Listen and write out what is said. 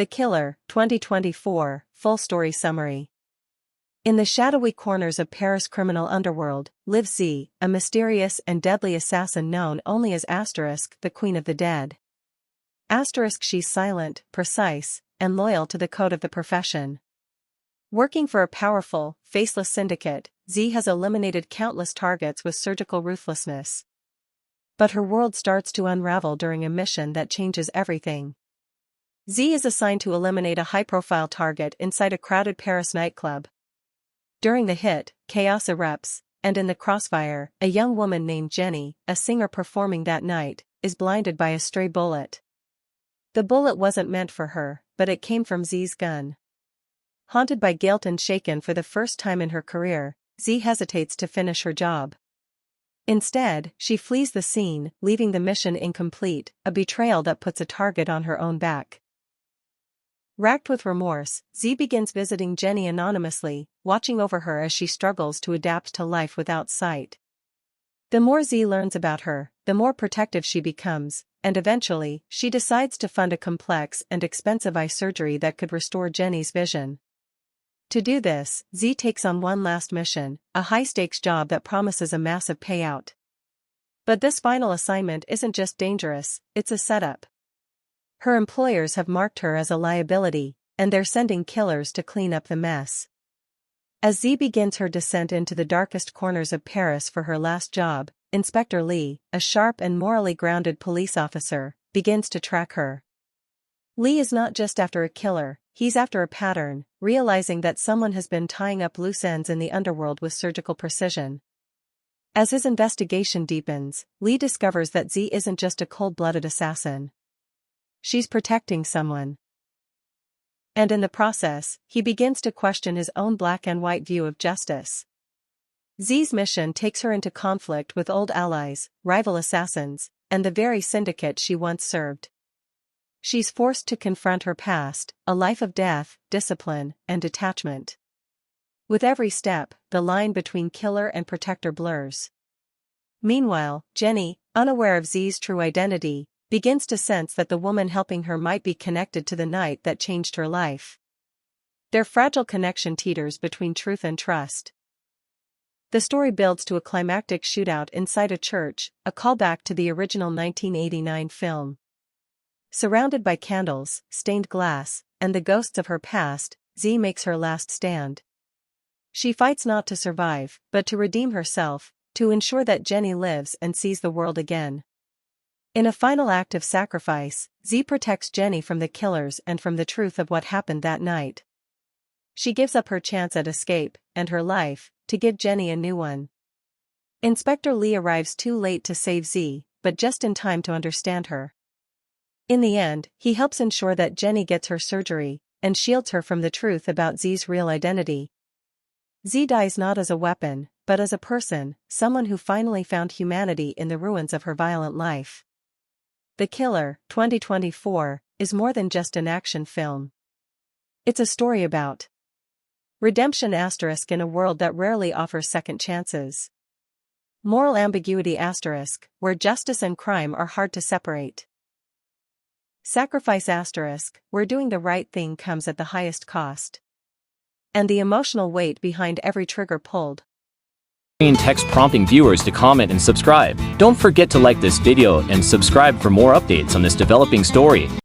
The Killer, 2024, Full Story Summary. In the shadowy corners of Paris' criminal underworld, lives Z, a mysterious and deadly assassin known only as Asterisk, the Queen of the Dead. Asterisk, she's silent, precise, and loyal to the code of the profession. Working for a powerful, faceless syndicate, Z has eliminated countless targets with surgical ruthlessness. But her world starts to unravel during a mission that changes everything. Z is assigned to eliminate a high-profile target inside a crowded Paris nightclub. During the hit, chaos erupts, and in the crossfire, a young woman named Jenny, a singer performing that night, is blinded by a stray bullet. The bullet wasn't meant for her, but it came from Z's gun. Haunted by guilt and shaken for the first time in her career, Z hesitates to finish her job. Instead, she flees the scene, leaving the mission incomplete, a betrayal that puts a target on her own back. Racked with remorse, Z begins visiting Jenny anonymously, watching over her as she struggles to adapt to life without sight. The more Z learns about her, the more protective she becomes, and eventually, she decides to fund a complex and expensive eye surgery that could restore Jenny's vision. To do this, Z takes on one last mission, a high-stakes job that promises a massive payout. But this final assignment isn't just dangerous, it's a setup. Her employers have marked her as a liability, and they're sending killers to clean up the mess. As Z begins her descent into the darkest corners of Paris for her last job, Inspector Lee, a sharp and morally grounded police officer, begins to track her. Lee is not just after a killer, he's after a pattern, realizing that someone has been tying up loose ends in the underworld with surgical precision. As his investigation deepens, Lee discovers that Z isn't just a cold-blooded assassin. She's protecting someone. And in the process, he begins to question his own black and white view of justice. Z's mission takes her into conflict with old allies, rival assassins, and the very syndicate she once served. She's forced to confront her past, a life of death, discipline, and detachment. With every step, the line between killer and protector blurs. Meanwhile, Jenny, unaware of Z's true identity, begins to sense that the woman helping her might be connected to the night that changed her life. Their fragile connection teeters between truth and trust. The story builds to a climactic shootout inside a church, a callback to the original 1989 film. Surrounded by candles, stained glass, and the ghosts of her past, Z makes her last stand. She fights not to survive, but to redeem herself, to ensure that Jenny lives and sees the world again. In a final act of sacrifice, Z protects Jenny from the killers and from the truth of what happened that night. She gives up her chance at escape, and her life, to give Jenny a new one. Inspector Lee arrives too late to save Z, but just in time to understand her. In the end, he helps ensure that Jenny gets her surgery, and shields her from the truth about Z's real identity. Z dies not as a weapon, but as a person, someone who finally found humanity in the ruins of her violent life. The Killer, 2024, is more than just an action film. It's a story about redemption asterisk in a world that rarely offers second chances. Moral ambiguity asterisk, where justice and crime are hard to separate. Sacrifice asterisk, where doing the right thing comes at the highest cost. And the emotional weight behind every trigger pulled. Text prompting viewers to comment and subscribe. Don't forget to like this video and subscribe for more updates on this developing story.